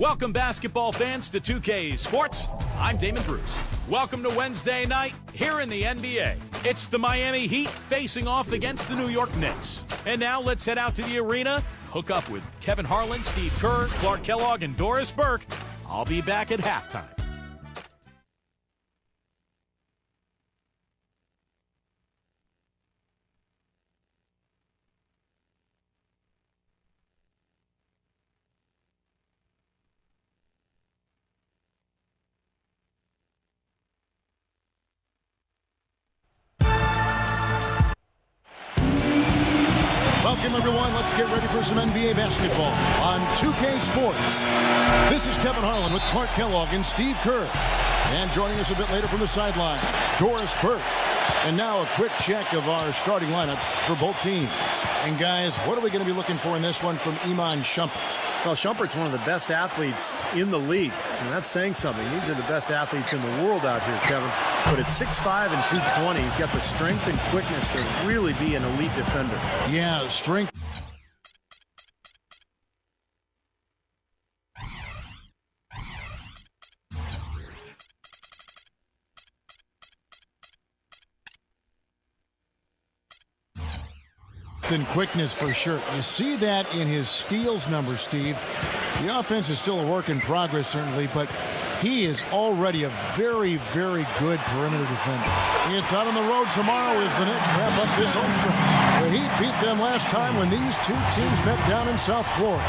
Welcome, basketball fans, to 2K Sports. I'm Damon Bruce. Welcome to Wednesday night here in the NBA. It's the Miami Heat facing off against the New York Knicks. And now let's head out to the arena, hook up with Kevin Harlan, Steve Kerr, Clark Kellogg, and Doris Burke. I'll be back at halftime. Welcome, everyone. Let's get ready for some NBA basketball on 2K Sports. This is Kevin Harlan with Clark Kellogg and Steve Kerr. And joining us a bit later from the sidelines, Doris Burke. And now a quick check of our starting lineups for both teams. And guys, what are we going to be looking for in this one from Iman Shumpert? Well, Shumpert's one of the best athletes in the league, and that's saying something. These are the best athletes in the world out here, Kevin. But at 6'5" and 220, he's got the strength and quickness to really be an elite defender. Yeah, strength. And quickness for sure. You see that in his steals number, Steve. The offense is still a work in progress, certainly, but he is already a very, very good perimeter defender. It's out on the road tomorrow as the Knicks wrap up this home stretch. The Heat beat them last time when these two teams met down in South Florida.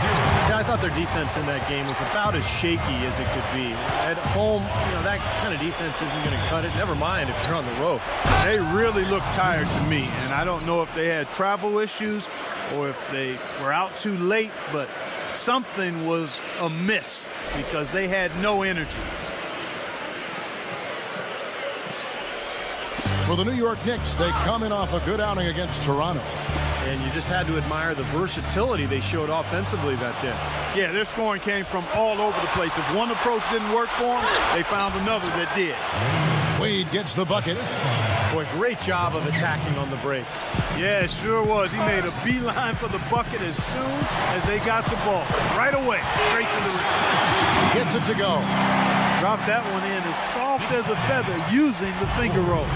Yeah, I thought their defense in that game was about as shaky as it could be. At home, that kind of defense isn't going to cut it. Never mind if you're on the road. They really look tired to me, and I don't know if they had travel issues or if they were out too late, but something was amiss because they had no energy. For the New York Knicks, they come in off a good outing against Toronto. And you just had to admire the versatility they showed offensively that day. Yeah, their scoring came from all over the place. If one approach didn't work for them, they found another that did. Wade gets the bucket. Boy, great job of attacking on the break. Yeah, it sure was. He made a beeline for the bucket as soon as they got the ball. Right away, straight to the rim. Gets it to go. Dropped that one in as soft as a feather using the finger roll.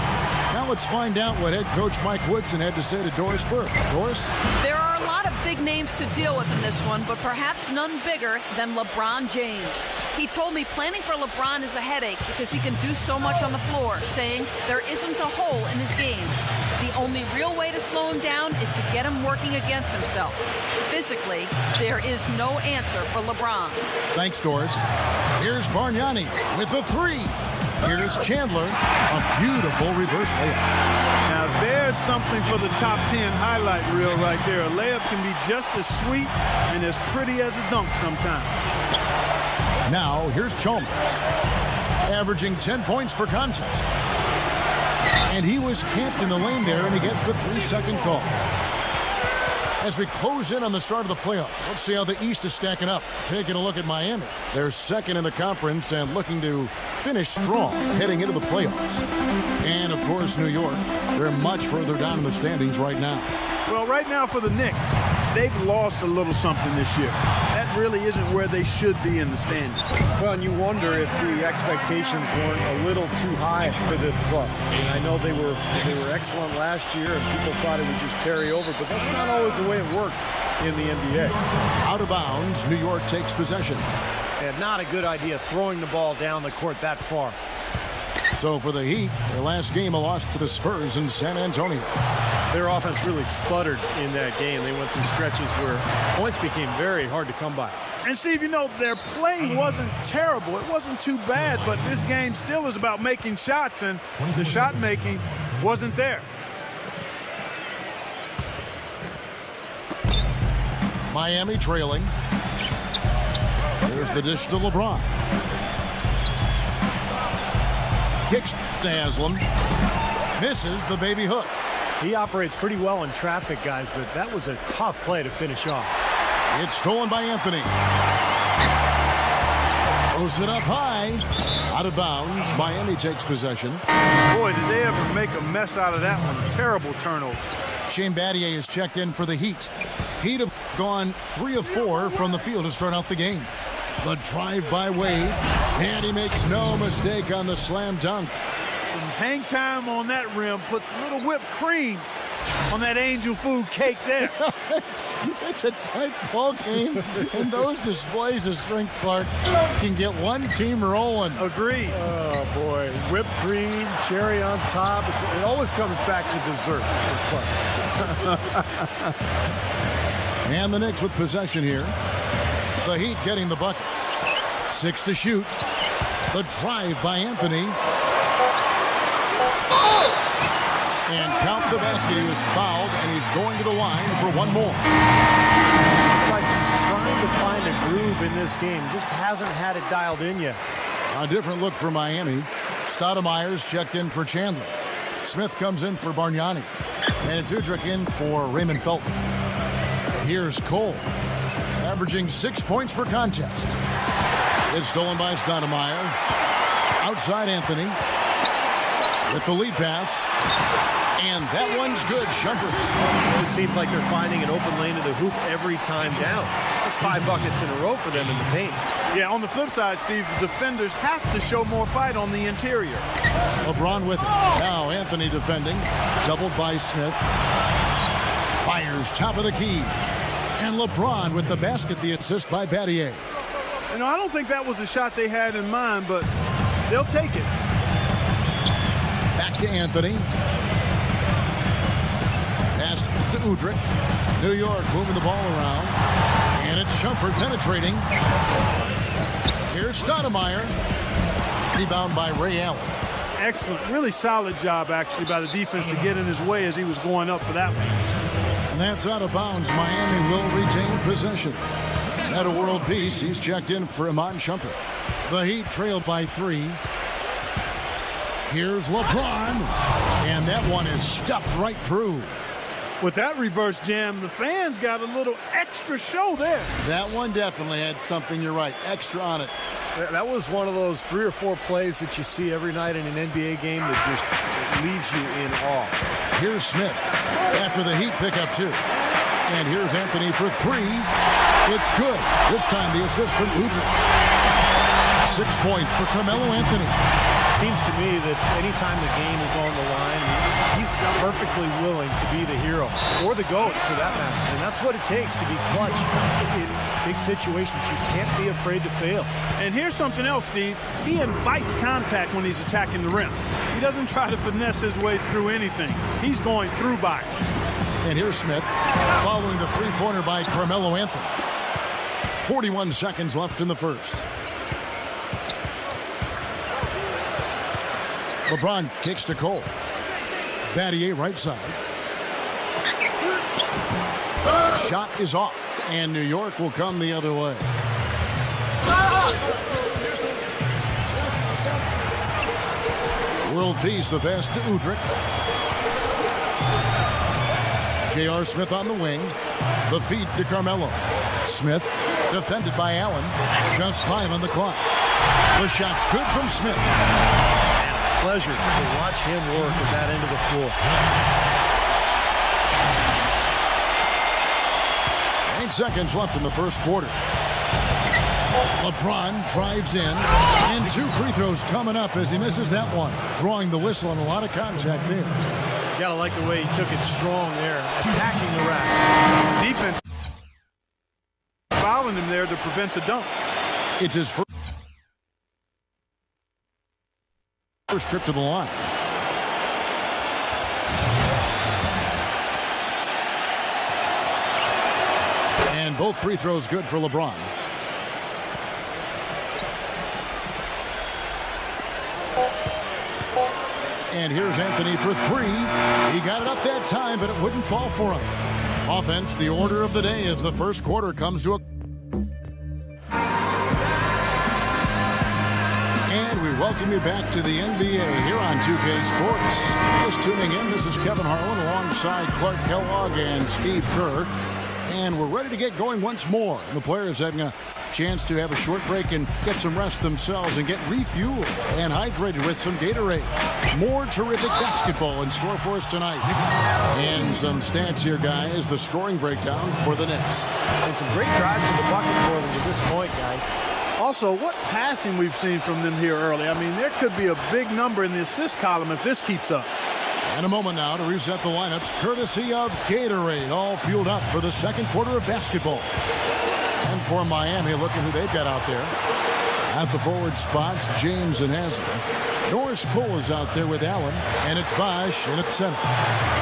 Now let's find out what head coach Mike Woodson had to say to Doris Burke. Doris? There are a lot of big names to deal with in this one, but perhaps none bigger than LeBron James. He told me planning for LeBron is a headache because he can do so much on the floor, saying there isn't a hole in his game. The only real way to slow him down is to get him working against himself. Physically, there is no answer for LeBron. Thanks, Doris. Here's Bargnani with the three. Here's Chandler, a beautiful reverse layup. Now there's something for the top 10 highlight reel right there. A layup can be just as sweet and as pretty as a dunk sometimes. Now here's Chalmers, averaging 10 points per contest. And he was camped in the lane there, and he gets the 3-second call. As we close in on the start of the playoffs, let's see how the East is stacking up. Taking a look at Miami. They're second in the conference and looking to finish strong heading into the playoffs. And, of course, New York. They're much further down in the standings right now. Well, right now for the Knicks, they've lost a little something this year. That really isn't where they should be in the standings. Well, and you wonder if the expectations weren't a little too high for this club. And I know they were excellent last year, and people thought it would just carry over, but that's not always the way it works in the NBA. Out of bounds, New York takes possession. And not a good idea throwing the ball down the court that far. So for the Heat, their last game, a loss to the Spurs in San Antonio. Their offense really sputtered in that game. They went through stretches where points became very hard to come by. And Steve, their play wasn't terrible. It wasn't too bad, but this game still is about making shots, and the shot making wasn't there. Miami trailing. There's the dish to LeBron. Kicks to Haslam. Misses the baby hook. He operates pretty well in traffic, guys, but that was a tough play to finish off. It's stolen by Anthony. Throws it up high. Out of bounds. Miami takes possession. Boy, did they ever make a mess out of that one. A terrible turnover. Shane Battier is checked in for the Heat. Heat have gone 3 of 4 from the field to start out the game. The drive by Wade, and he makes no mistake on the slam dunk. Some hang time on that rim puts a little whipped cream on that angel food cake there. It's a tight ball game, and those displays of strength, Clark, can get one team rolling. Agreed. Oh, boy. Whipped cream, cherry on top. It always comes back to dessert. And the Knicks with possession here. The Heat getting the bucket. 6 to shoot. The drive by Anthony. And count the basket. He was fouled, and he's going to the line for one more. It's like he's trying to find a groove in this game. Just hasn't had it dialed in yet. A different look for Miami. Stoudemire's checked in for Chandler. Smith comes in for Bargnani. And it's Udrich in for Raymond Felton. Here's Cole, averaging 6 points per contest. It's stolen by Stoudemire. Outside Anthony with the lead pass. And that one's good. Shumpert. It just seems like they're finding an open lane to the hoop every time down. That's 5 buckets in a row for them in the paint. Yeah, on the flip side, Steve, the defenders have to show more fight on the interior. LeBron with it. Now Anthony defending. Doubled by Smith. Fires top of the key. And LeBron with the basket, the assist by Battier. You know, I don't think that was the shot they had in mind, but they'll take it. Back to Anthony. Pass to Udrich. New York moving the ball around. And it's Shumpert penetrating. Here's Stoudemire. Rebound by Ray Allen. Excellent. Really solid job, actually, by the defense to get in his way as he was going up for that one. And that's out of bounds. Miami will retain possession. At a world peace, he's checked in for Iman Shumpert. The Heat trailed by 3. Here's LeBron. And that one is stuffed right through. With that reverse jam, the fans got a little extra show there. That one definitely had something, you're right, extra on it. That was one of those 3 or 4 plays that you see every night in an NBA game that just leaves you in awe. Here's Smith after the Heat pick up 2. And here's Anthony for 3. It's good. This time the assist from Udrich. 6 points for Carmelo Anthony. It seems to me that anytime the game is on the line, he's perfectly willing to be the hero or the GOAT for that matter. And that's what it takes to be clutch in big situations. You can't be afraid to fail. And here's something else, Steve. He invites contact when he's attacking the rim. He doesn't try to finesse his way through anything. He's going through bodies. And here's Smith following the three-pointer by Carmelo Anthony. 41 seconds left in the first. LeBron kicks to Cole. Battier right side. Shot is off, and New York will come the other way. World peace, the pass to Udrich. J.R. Smith on the wing. The feed to Carmelo. Smith defended by Allen. Just 5 on the clock. The shot's good from Smith. Pleasure to watch him work at that end of the floor. 8 seconds left in the first quarter. LeBron drives in, and 2 free throws coming up as he misses that one. Drawing the whistle and a lot of contact there. Gotta like the way he took it strong there, attacking the rack. Defense fouling him there to prevent the dunk. It's his first trip to the line. And both free throws good for LeBron. And here's Anthony for 3. He got it up that time, but it wouldn't fall for him. Offense, the order of the day as the first quarter comes to a... And we welcome you back to the NBA here on 2K Sports. Just tuning in, this is Kevin Harlan alongside Clark Kellogg and Steve Kerr. And we're ready to get going once more. The players having a chance to have a short break and get some rest themselves and get refueled and hydrated with some Gatorade. More terrific basketball in store for us tonight. And some stats here, guys. The scoring breakdown for the Knicks. And some great drives to the bucket for them to this point, guys. Also, what passing we've seen from them here early. I mean, there could be a big number in the assist column if this keeps up. And a moment now to reset the lineups, courtesy of Gatorade, all fueled up for the second quarter of basketball. And for Miami, look at who they've got out there. At the forward spots, James and Haslam. Norris Cole is out there with Allen, and it's Bosch in at center.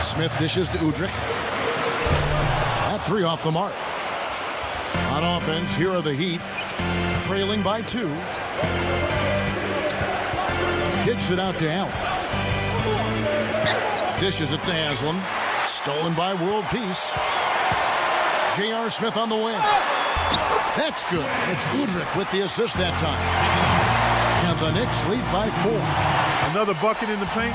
Smith dishes to Udrich. That three off the mark. On offense, here are the Heat, trailing by 2. Kicks it out to Allen. Dishes it to Haslam. Stolen by World Peace. J.R. Smith on the wing. That's good. It's Udrich with the assist that time. And the Knicks lead by 4. Another bucket in the paint.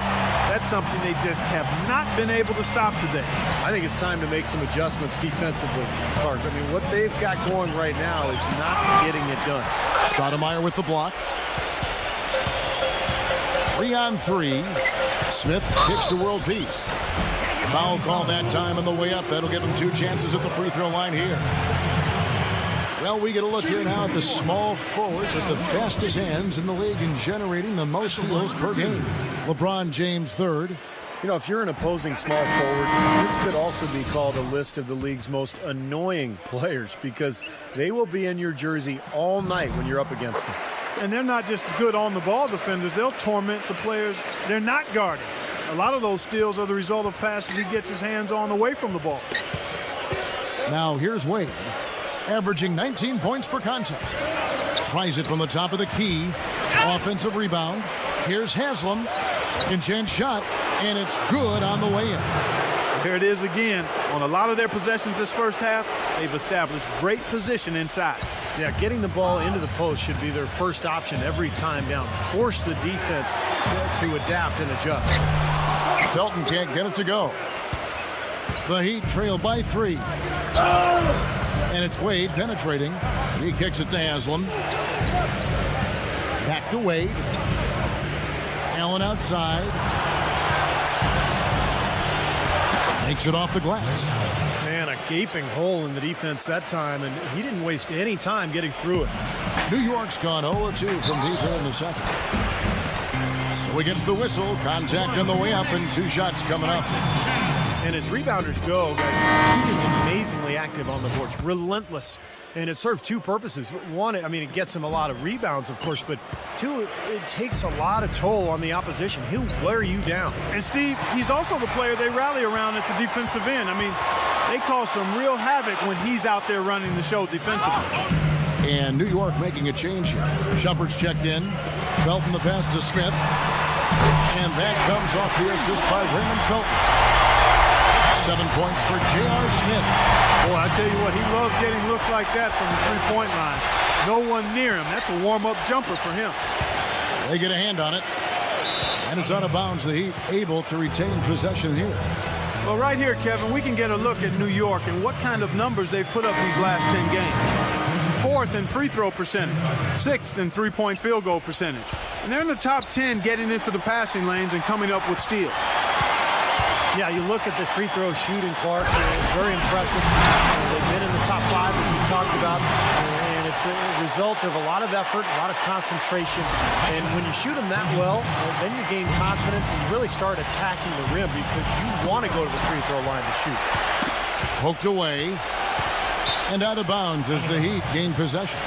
That's something they just have not been able to stop today. I think it's time to make some adjustments defensively, Clark. I mean, what they've got going right now is not getting it done. Stoudemire with the block. 3-on-3. Smith kicks to World Peace. Foul call that time on the way up. That'll give him 2 chances at the free throw line here. Well, we get a look here now at the small forwards with the fastest hands in the league and generating the most steals per game. LeBron James third. You know, if you're an opposing small forward, this could also be called a list of the league's most annoying players because they will be in your jersey all night when you're up against them. And they're not just good on-the-ball defenders. They'll torment the players they're not guarding. A lot of those steals are the result of passes he gets his hands on away from the ball. Now here's Wade, averaging 19 points per contest. Tries it from the top of the key. Offensive rebound. Here's Haslam. Second chance shot, and it's good on the way in. Here it is again. On a lot of their possessions this first half, they've established great position inside. Yeah, getting the ball into the post should be their first option every time down. Force the defense to adapt and adjust. Felton can't get it to go. The Heat trail by 3. And it's Wade penetrating. He kicks it to Haslam. Back to Wade. Allen outside. Makes it off the glass. Man, a gaping hole in the defense that time, and he didn't waste any time getting through it. New York's gone 0-2 from deep here in the second. So he gets the whistle. Contact on the way up, and 2 shots coming up. And as rebounders go, guys, he is amazingly active on the boards, relentless. And it serves 2 purposes. One, I mean, it gets him a lot of rebounds, of course, but 2, it takes a lot of toll on the opposition. He'll wear you down. And Steve, he's also the player they rally around at the defensive end. I mean, they cause some real havoc when he's out there running the show defensively. And New York making a change here. Shumpert's checked in. Felton the pass to Smith. And that comes off the assist by Raymond Felton. 7 points for J.R. Smith. Boy, I tell you what, he loves getting looks like that from the three-point line. No one near him. That's a warm-up jumper for him. They get a hand on it. And it's out of bounds. The Heat able to retain possession here. Well, right here, Kevin, we can get a look at New York and what kind of numbers they've put up these last 10 games. 4th in free throw percentage, 6th in three-point field goal percentage. And they're in the top 10 getting into the passing lanes and coming up with steals. Yeah, you look at the free throw shooting, Clark, it's very impressive. They've been in the top 5, as you talked about, and it's a result of a lot of effort, a lot of concentration. And when you shoot them that well, then you gain confidence and you really start attacking the rim because you want to go to the free throw line to shoot. Poked away and out of bounds as the Heat gain possession.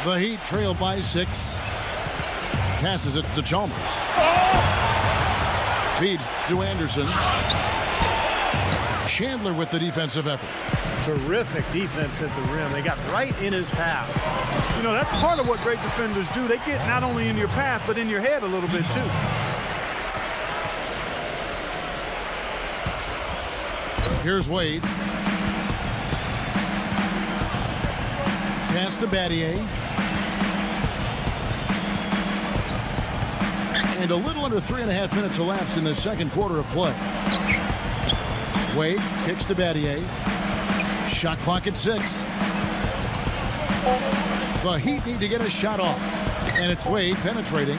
The Heat trail by 6. Passes it to Chalmers. Feeds to Anderson. Chandler with the defensive effort. Terrific defense at the rim. They got right in his path. You know, that's part of what great defenders do. They get not only in your path, but in your head a little bit, too. Here's Wade. Pass to Battier. And a little under 3.5 minutes elapsed in the second quarter of play. Wade kicks to Battier. Shot clock at 6. The Heat need to get a shot off. And it's Wade penetrating.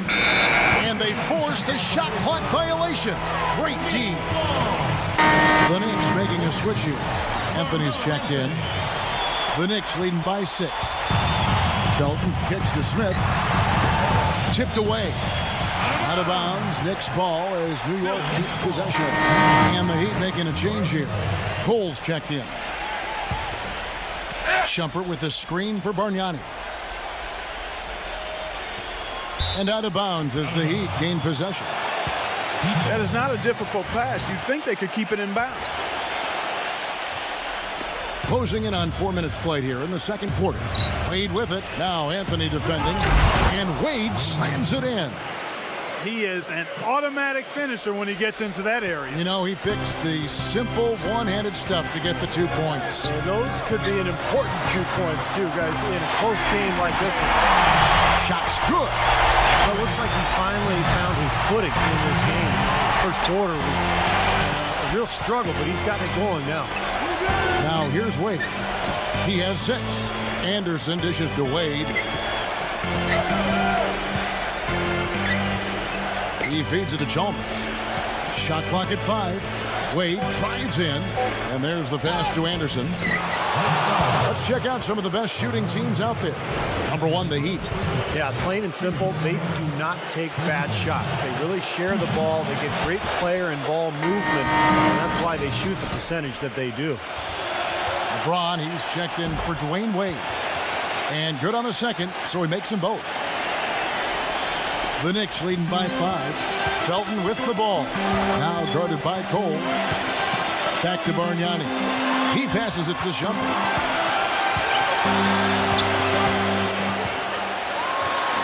And they force the shot clock violation. Great D. The Knicks making a switch here. Anthony's checked in. The Knicks leading by 6. Felton kicks to Smith. Tipped away. Out of bounds. Knicks ball as New York keeps possession. And the Heat making a change here. Cole's checked in. Shumpert with the screen for Bargnani. And out of bounds as the Heat gain possession. That is not a difficult pass. You'd think they could keep it in bounds. Closing in on 4 minutes played here in the second quarter. Wade with it. Now Anthony defending. And Wade slams it in. He is an automatic finisher when he gets into that area. You know, he picks the simple one-handed stuff to get the 2 points. And those could be an important 2 points, too, guys, in a close game like this one. Shot's good. So it looks like he's finally found his footing in this game. His first quarter was a real struggle, but he's gotten it going now. Now here's Wade. He has 6. Anderson dishes to Wade. He feeds it to Chalmers. Shot clock at 5. Wade drives in. And there's the pass to Anderson. Let's check out some of the best shooting teams out there. Number 1, the Heat. Yeah, plain and simple, they do not take bad shots. They really share the ball. They get great player and ball movement. And that's why they shoot the percentage that they do. LeBron, he's checked in for Dwayne Wade. And good on the second, so he makes them both. The Knicks leading by 5. Felton with the ball. Now guarded by Cole. Back to Bargnani. He passes it to Shumpert.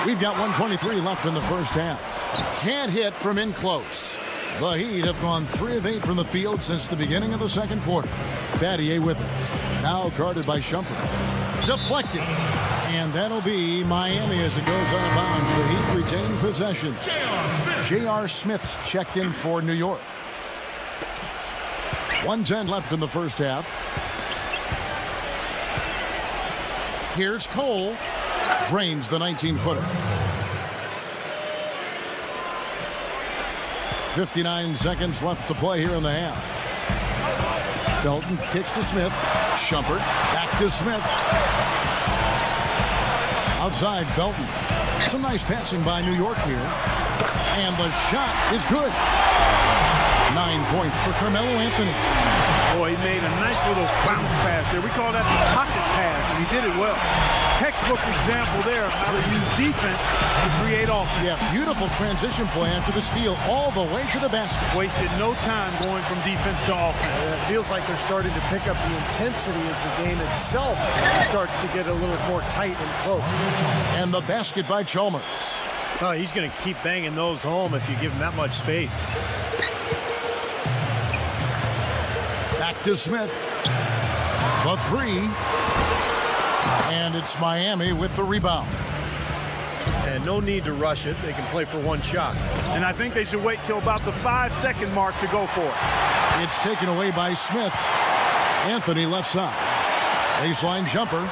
We've got 1:23 left in the first half. Can't hit from in close. The Heat have gone 3 of 8 from the field since the beginning of the second quarter. Battier with it. Now guarded by Shumpert. Deflected. And that'll be Miami as it goes out of bounds. The Heat retain possession. J.R. Smith's checked in for New York. 1:10 left in the first half. Here's Cole. Drains the 19-footer. 59 seconds left to play here in the half. Felton kicks to Smith. Shumpert back to Smith. Outside Felton. Some nice passing by New York here. And the shot is good. 9 points for Carmelo Anthony. Boy, he made a nice little bounce pass there. We call that the pocket pass, and he did it well. Textbook example there of how to use defense to create offense. Yeah, beautiful transition play after the steal all the way to the basket. Wasted no time going from defense to offense. It feels like they're starting to pick up the intensity as the game itself starts to get a little more tight and close. And the basket by Chalmers. Oh, he's going to keep banging those home if you give him that much space. Back to Smith. The 3. And it's Miami with the rebound. And no need to rush it. They can play for one shot. And I think they should wait till about the 5-second mark to go for it. It's taken away by Smith. Anthony left side. Baseline jumper.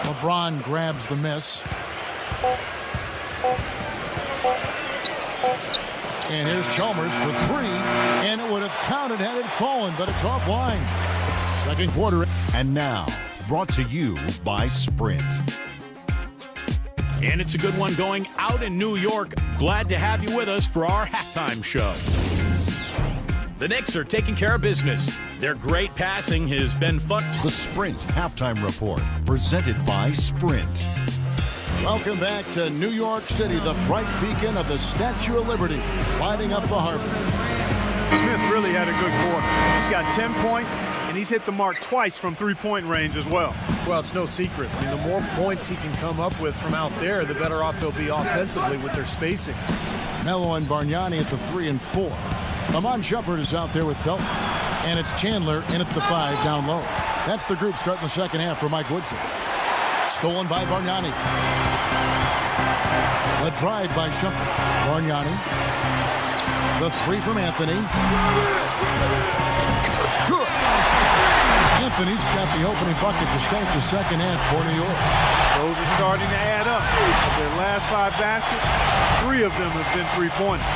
LeBron grabs the miss. And here's Chalmers for 3. And it would have counted had it fallen, but it's offline. Second quarter. And now, brought to you by Sprint. And it's a good one going out in New York. Glad to have you with us for our halftime show. The Knicks are taking care of business. Their great passing has been fun. The Sprint Halftime Report, presented by Sprint. Welcome back to New York City, the bright beacon of the Statue of Liberty, lighting up the harbor. Smith really had a good quarter. He's got 10 points, and he's hit the mark twice from three-point range as well. Well, it's no secret. I mean, the more points he can come up with from out there, the better off they'll be offensively with their spacing. Melo and Bargnani at the 3 and 4. Lamont Shumpert is out there with Felton. And it's Chandler in at the 5 down low. That's the group starting the second half for Mike Woodson. Stolen by Bargnani. The drive by Shumpert. Bargnani. The 3 from Anthony. Good. Anthony's got the opening bucket to start the second half for New York. Those are starting to add up. Of their last 5 baskets, 3 of them have been three-pointers.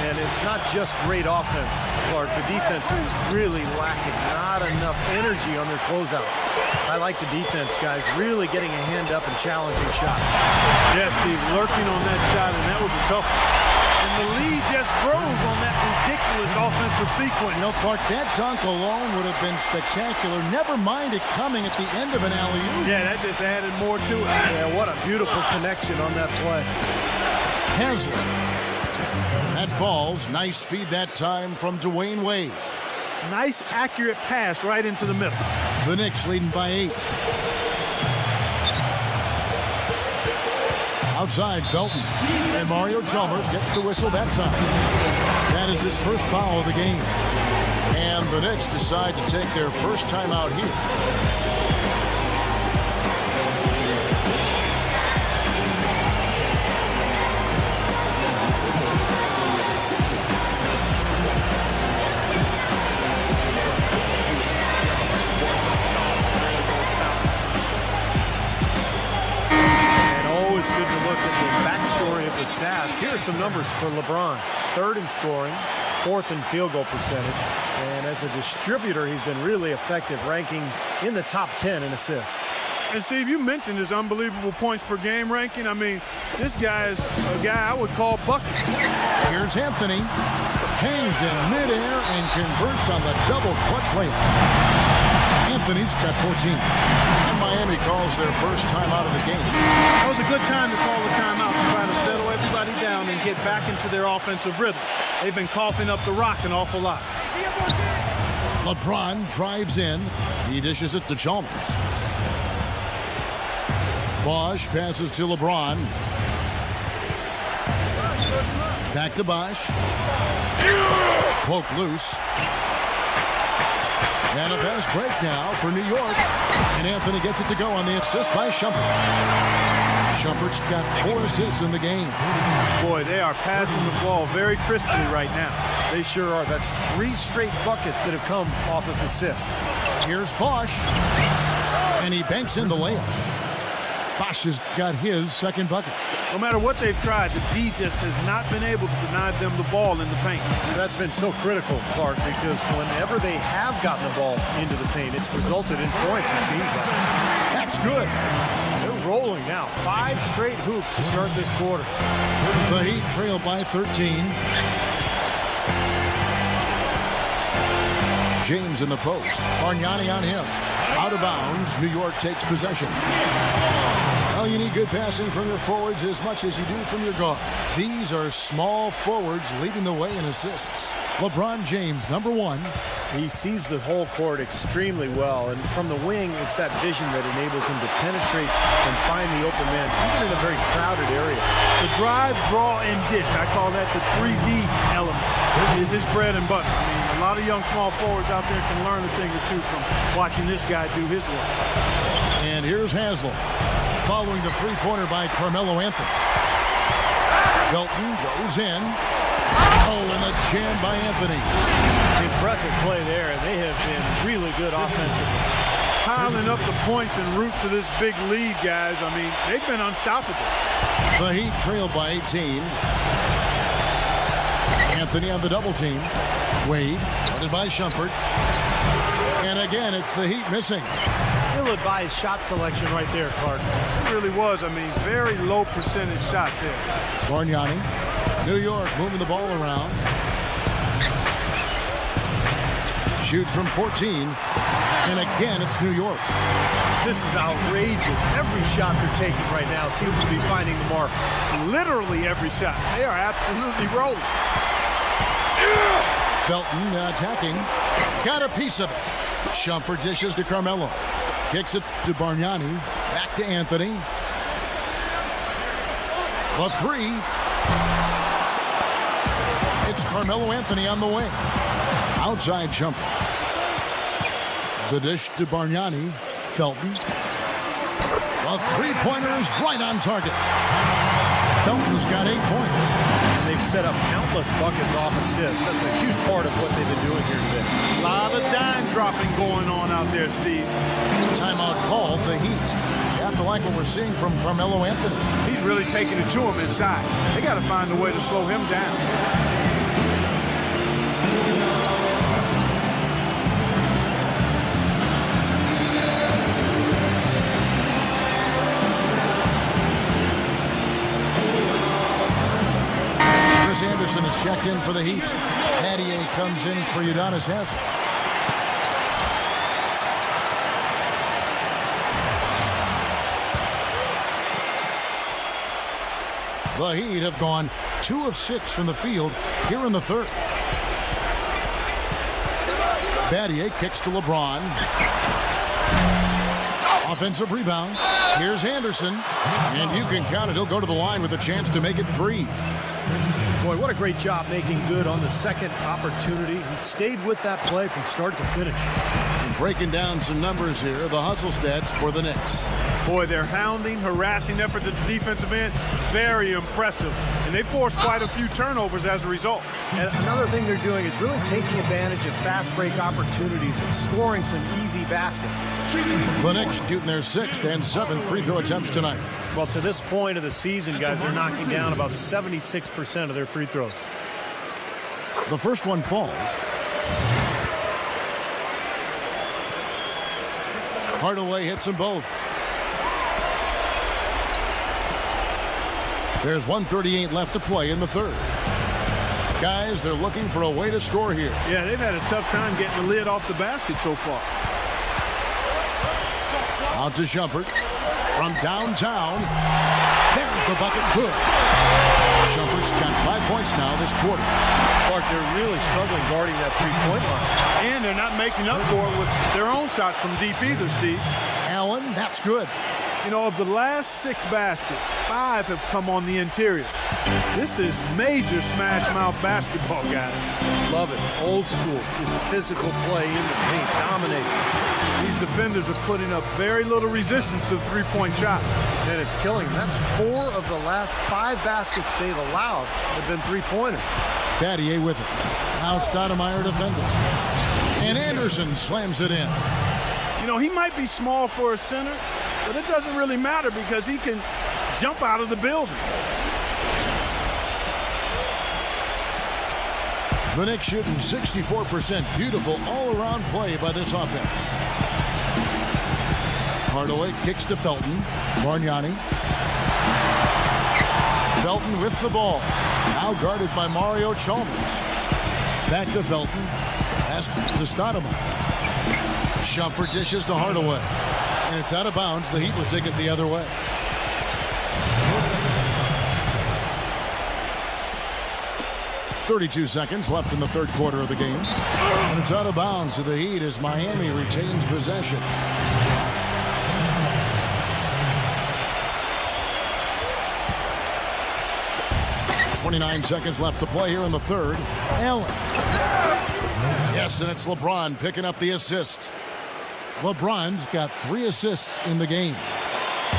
And it's not just great offense, Clark. The defense is really lacking. Not enough energy on their closeouts. I like the defense, guys, really getting a hand up and challenging shots. Yes, Steve, lurking on that shot, and that was a tough one. And the lead just grows on that ridiculous offensive sequence. You know, Clark, that dunk alone would have been spectacular. Never mind it coming at the end of an alley-oop. Yeah, that just added more to it. Yeah, what a beautiful connection on that play. Haslem. That falls. Nice feed that time from Dwayne Wade. Nice, accurate pass right into the middle. The Knicks leading by 8. Outside, Felton. And Mario Chalmers gets the whistle that time. That is his first foul of the game. And the Knicks decide to take their first timeout here. Stats. Here are some numbers for LeBron. 3rd in scoring, 4th in field goal percentage, and as a distributor, he's been really effective, ranking in the top 10 in assists. And Steve, you mentioned his unbelievable points per game ranking. I mean, this guy is a guy I would call bucket. Here's Anthony. Hangs in midair and converts on the double clutch layup. Anthony's got 14. And Miami calls their first timeout of the game. That was a good time to call the timeout to try to settle everybody down and get back into their offensive rhythm. They've been coughing up the rock an awful lot. LeBron drives in. He dishes it to Chalmers. Bosch passes to LeBron. Back to Bosch. Poke loose. And a fast break now for New York. And Anthony gets it to go on the assist by Shumpert. Shumpert's got 4 assists in the game. Boy, they are passing the ball very crisply right now. They sure are. That's 3 straight buckets that have come off of assists. Here's Bosch. And he banks in the layup. Bosch has got his second bucket. No matter what they've tried, the D just has not been able to deny them the ball in the paint. That's been so critical, Clark, because whenever they have gotten the ball into the paint, it's resulted in points, it seems like. That's good. They're rolling now. 5 straight hoops to start this quarter. The Heat trail by 13. James in the post. Bargnani on him. Out of bounds. New York takes possession. Well, you need good passing from your forwards as much as you do from your guards. These are small forwards leading the way in assists. LeBron James, number 1. He sees the whole court extremely well, and from the wing, it's that vision that enables him to penetrate and find the open man, even in a very crowded area. The drive, draw, and dish, I call that the 3D element, is his bread and butter. I mean, a lot of young small forwards out there can learn a thing or two from watching this guy do his work. And here's Haslem, following the three-pointer by Carmelo Anthony. Felton goes in. Oh, and the jam by Anthony. Impressive play there, and they have been really good offensively. Piling up the points and root to this big lead, guys. I mean, they've been unstoppable. The Heat trail by 18. Anthony on the double team. Wade, guarded by Shumpert. And again, it's the Heat missing. Ill-advised shot selection right there, Clark. It really was. I mean, very low percentage shot there. Bargnani. New York moving the ball around. Shoots from 14. And again, it's New York. This is outrageous. Every shot they're taking right now seems to be finding the mark. Literally every shot. They are absolutely rolling. Felton attacking. Got a piece of it. Shumpert dishes to Carmelo. Kicks it to Bargnani. Back to Anthony. The 3. It's Carmelo Anthony on the wing. Outside Shumpert. The dish to Bargnani. Felton. The three-pointer is right on target. Felton's got 8 points. And they've set up countless buckets off assists. That's a huge part of what they've been doing here today. A lot of dime dropping going on out there, Steve. Timeout called the Heat. You have to like what we're seeing from Carmelo Anthony. He's really taking it to him inside. They got to find a way to slow him down. Anderson is checked in for the Heat. Battier comes in for Udonis Haslem. The Heat have gone 2 of 6 from the field here in the third. Battier kicks to LeBron. Offensive rebound. Here's Anderson. And you can count it. He'll go to the line with a chance to make it 3. Boy, what a great job making good on the second opportunity. He stayed with that play from start to finish. And breaking down some numbers here, the hustle stats for the Knicks. Boy, their hounding, harassing effort at the defensive end, very impressive. And they forced quite a few turnovers as a result. And another thing they're doing is really taking advantage of fast break opportunities and scoring some easy baskets. The Knicks shooting their 6th and 7th free throw attempts tonight. Well, to this point of the season, guys, they're knocking down about 76% of their free throws. The first one falls. Hardaway hits them both. There's 1:38 left to play in the third. Guys, they're looking for a way to score here. Yeah, they've had a tough time getting the lid off the basket so far. Out to Shumpert from downtown. There's the bucket. Good. Shumpert's got 5 points now this quarter. Clark, they're really struggling guarding that three-point line. And they're not making up for it with their own shots from deep either, Steve. Allen, that's good. You know, of the last 6 baskets, 5 have come on the interior. This is major smash mouth basketball, guys. Love it. Old school. Just physical play in the paint. Dominating. These defenders are putting up very little resistance to the three-point shot. And it's killing them. That's 4 of the last 5 baskets they've allowed have been three-pointers. Battier with it. Now Stoudemire defending. And Anderson slams it in. You know, he might be small for a center, but it doesn't really matter because he can jump out of the building. The Knicks shooting 64%. Beautiful all-around play by this offense. Hardaway kicks to Felton. Bargnani. Felton with the ball. Now guarded by Mario Chalmers. Back to Felton. Pass to Stoudemire. Shumpert dishes to Hardaway. And it's out of bounds. The Heat will take it the other way. .32 seconds left in the third quarter of the game. And it's out of bounds to the Heat as Miami retains possession. .29 seconds left to play here in the third. Allen. Yes, and it's LeBron picking up the assist. LeBron's got 3 assists in the game.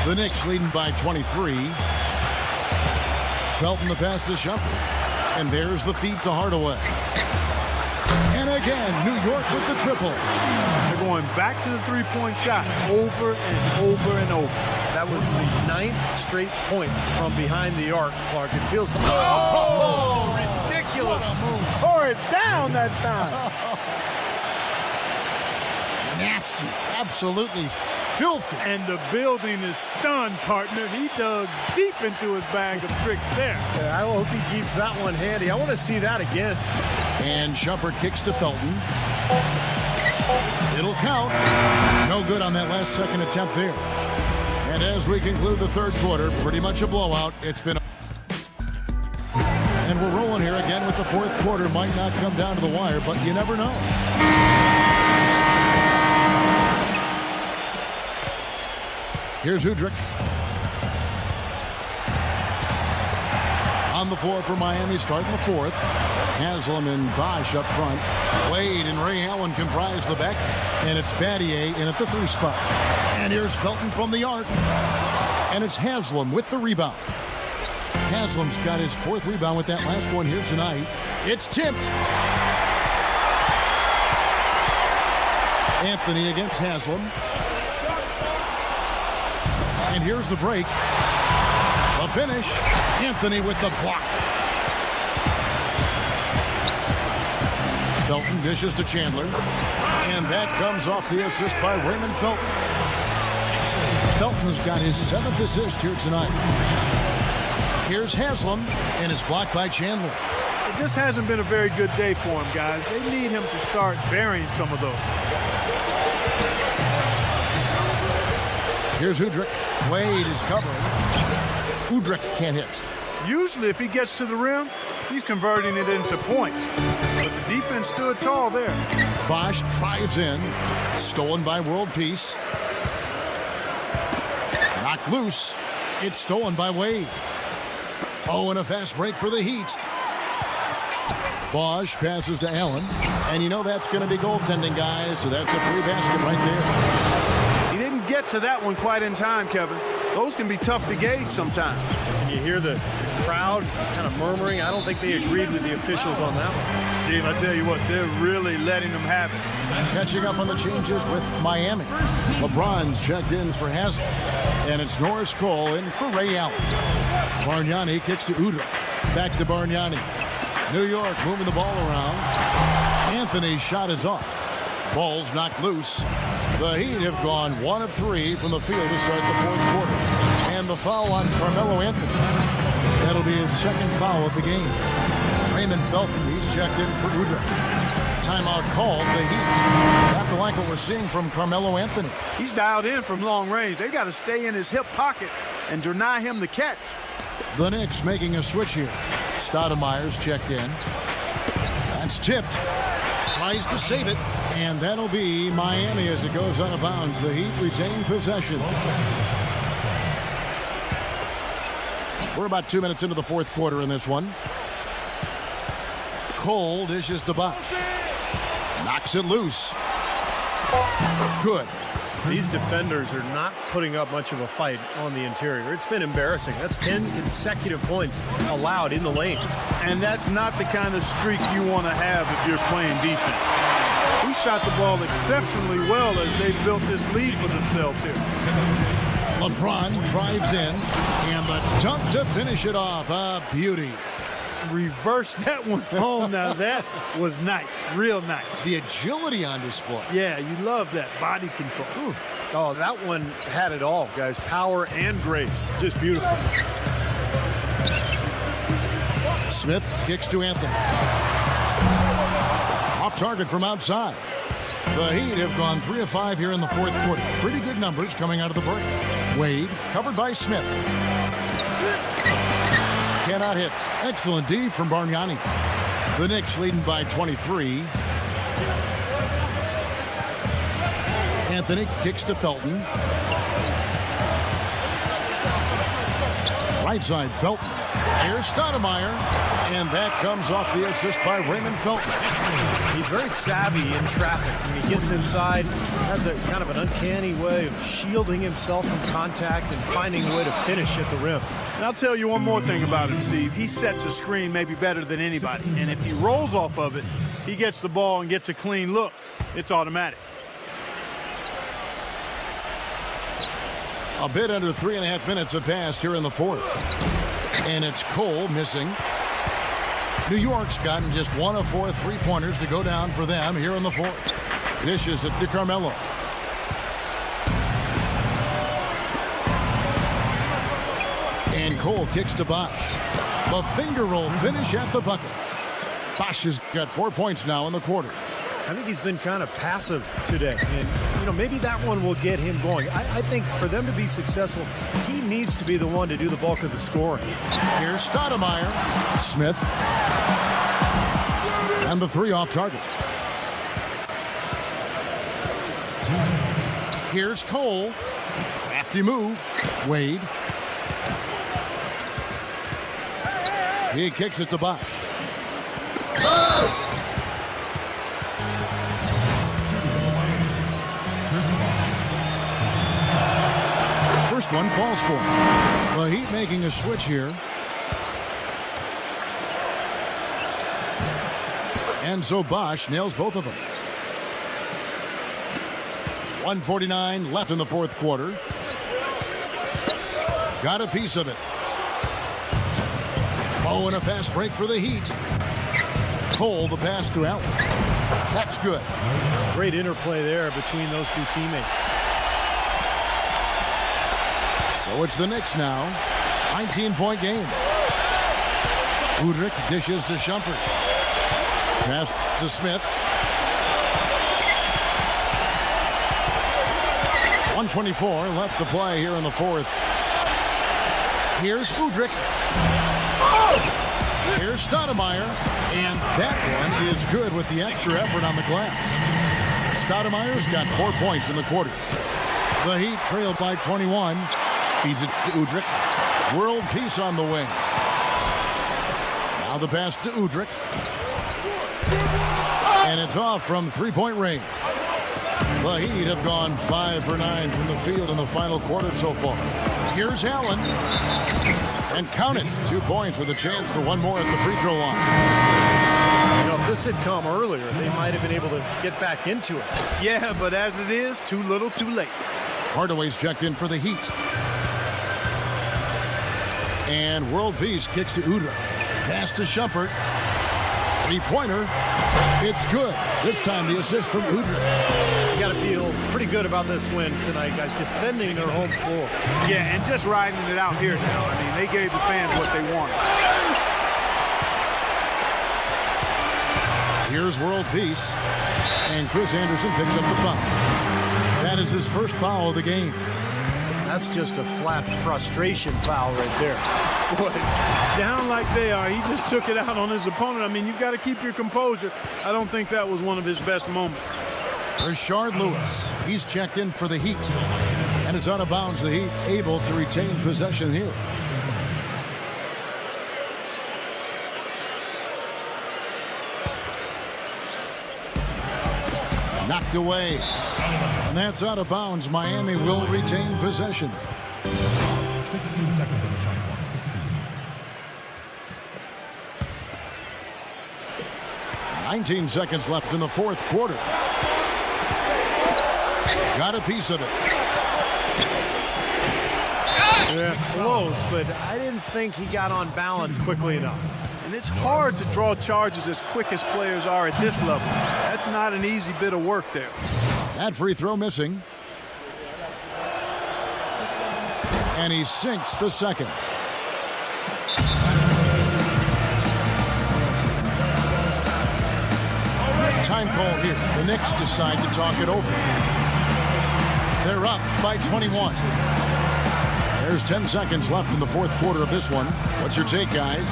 The Knicks leading by 23. Felton the pass to Shumpert. And there's the feed to Hardaway. And again, New York with the triple. They're going back to the three-point shot over and over and over. That was the 9th straight point from behind the arc, Clark. It feels like... Oh, ridiculous. Tore it down that time. Nasty. Absolutely filthy. And the building is stunned, partner. He dug deep into his bag of tricks there. Yeah, I hope he keeps that one handy. I want to see that again. And Shumpert kicks to Felton. It'll count. No good on that last second attempt there. And as we conclude the third quarter, pretty much a blowout. It's been... And we're rolling here again with the fourth quarter. Might not come down to the wire, but you never know. Here's Udrich. On the floor for Miami, starting the fourth. Haslem and Bosch up front. Wade and Ray Allen comprise the back. And it's Battier in at the 3 spot. And here's Felton from the arc. And it's Haslem with the rebound. Haslam's got his 4th rebound with that last one here tonight. It's tipped. Anthony against Haslam. And here's the break. The finish. Anthony with the block. Felton dishes to Chandler. And that comes off the assist by Raymond Felton. Felton's got his 7th assist here tonight. Here's Haslam, and it's blocked by Chandler. It just hasn't been a very good day for him, guys. They need him to start burying some of those. Here's Udrich. Wade is covering. Udrich can't hit. Usually, if he gets to the rim, he's converting it into points. But the defense stood tall there. Bosch drives in. Stolen by World Peace. Knocked loose. It's stolen by Wade. Oh, and a fast break for the Heat. Bosch passes to Allen. And you know that's going to be goaltending, guys. So that's a free basket right there. He didn't get to that one quite in time, Kevin. Those can be tough to gauge sometimes. And you hear the crowd kind of murmuring. I don't think they agreed with the officials on that one. Steve, I tell you what, they're really letting them have it. Catching up on the changes with Miami. LeBron's checked in for Haslam. And it's Norris Cole in for Ray Allen. Bargnani kicks to Udrich. Back to Bargnani. New York moving the ball around. Anthony's shot is off. Ball's knocked loose. The Heat have gone 1 of 3 from the field to start the 4th quarter. And the foul on Carmelo Anthony. That'll be his 2nd foul of the game. Raymond Felton, he's checked in for Udrich. Timeout called. The Heat have to like what we're seeing from Carmelo Anthony. He's dialed in from long range. They got to stay in his hip pocket and deny him the catch. The Knicks making a switch here. Stoudemire's checked in. That's tipped. Tries to save it. And that'll be Miami as it goes out of bounds. The Heat retain possession. We're about 2 minutes into the 4th quarter in this one. Cole dishes to Bosch. Knocks it loose. Good. These defenders are not putting up much of a fight on the interior. It's been embarrassing. That's 10 consecutive points allowed in the lane. And that's not the kind of streak you want to have if you're playing defense. He shot the ball exceptionally well as they built this lead for themselves here. LeBron drives in, and the dunk to finish it off. A beauty. Reverse that one home. Now that was nice, real nice. The agility on display. Yeah, you love that body control. Oof. Oh, that one had it all, guys. Power and grace. Just beautiful. Smith kicks to Anthony. Off target from outside. The Heat have gone 3 of 5 here in the 4th quarter. Pretty good numbers coming out of the break. Wade covered by Smith. Cannot hit. Excellent D from Bargnani. The Knicks leading by 23. Anthony kicks to Felton. Right side, Felton. Here's Stoudemire. And that comes off the assist by Raymond Felton. He's very savvy in traffic. When he gets inside, has a kind of an uncanny way of shielding himself from contact and finding a way to finish at the rim. And I'll tell you one more thing about him, Steve. He sets a screen maybe better than anybody. And if he rolls off of it, he gets the ball and gets a clean look. It's automatic. A bit under 3.5 minutes have passed here in the 4th. And it's Cole missing. New York's gotten just 1 of 4 3-pointers to go down for them here in the 4th. Dishes it to Carmelo. And Cole kicks to Bosch. The finger roll finish at the bucket. Bosch has got 4 points now in the quarter. I think he's been kind of passive today. And, you know, maybe that one will get him going. I think for them to be successful, he needs to be the one to do the bulk of the scoring. Here's Stoudemire. Smith. And the 3 off target. Here's Cole. Crafty move. Wade. He kicks it to Bosch. First one falls for him. The Heat making a switch here. And so Bosch nails both of them. 1:49 left in the fourth quarter. Got a piece of it. Oh, and a fast break for the Heat. Cole, the pass to Allen. That's good. Great interplay there between those two teammates. So it's the Knicks now. 19-point game. Udrih dishes to Shumpert. Pass to Smith. 1:24 left to play here in the fourth. Here's Udrih. Here's Stoudemire. And that one is good with the extra effort on the glass. Stoudemire's got 4 points in the quarter. The Heat trailed by 21. Feeds it to Udrih. World peace on the wing. Now the pass to Udrih. And it's off from three-point range. The Heat have gone 5 for 9 from the field in the final quarter so far. Here's Allen. And count it. 2 points with a chance for one more at the free throw line. You know, if this had come earlier, they might have been able to get back into it. Yeah, but as it is, too little, too late. Hardaway's checked in for the Heat. And world peace kicks to Udrih. Pass to Shumpert. Three-pointer. It's good. This time the assist from Udrih. You got to feel pretty good about this win tonight, guys. Defending their home floor. Yeah, and just riding it out here now. I mean, they gave the fans what they wanted. Here's world peace. And Chris Anderson picks up the foul. That is his first foul of the game. That's just a flat frustration foul right there. Boy, down like they are, he just took it out on his opponent. I mean, you've got to keep your composure. I don't think that was one of his best moments. Rashard Lewis, he's checked in for the Heat. And is out of bounds. The Heat able to retain possession here. Knocked away. And that's out of bounds. Miami will retain possession. 16 seconds on the shot clock. 19 seconds left in the fourth quarter. Got a piece of it. Yeah, close, but I didn't think he got on balance quickly enough. And it's hard to draw charges as quick as players are at this level. That's not an easy bit of work there. That free throw missing. And he sinks the second. Time call here. The Knicks decide to talk it over. They're up by 21. There's 10 seconds left in the fourth quarter of this one. What's your take, guys?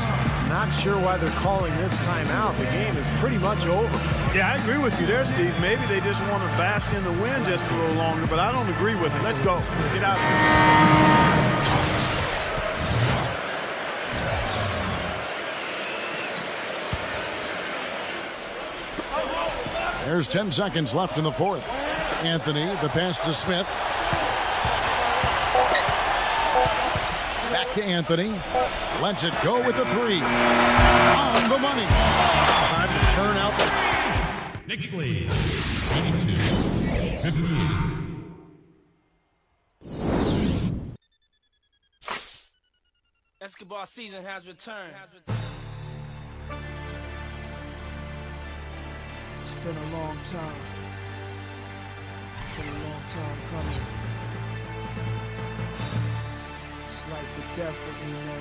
Not sure why they're calling this timeout. The game is pretty much over. Yeah, I agree with you there, Steve. Maybe they just want to bask in the wind just a little longer, but I don't agree with it. Let's go. Get out there. There's 10 seconds left in the fourth. Anthony, the pass to Smith. Back to Anthony. Lets it go with a three. On the money. Time to turn out the... Knicks lead. 82-58. Basketball season has returned. It's been a long time. It's been a long time coming. It's life or death with me now.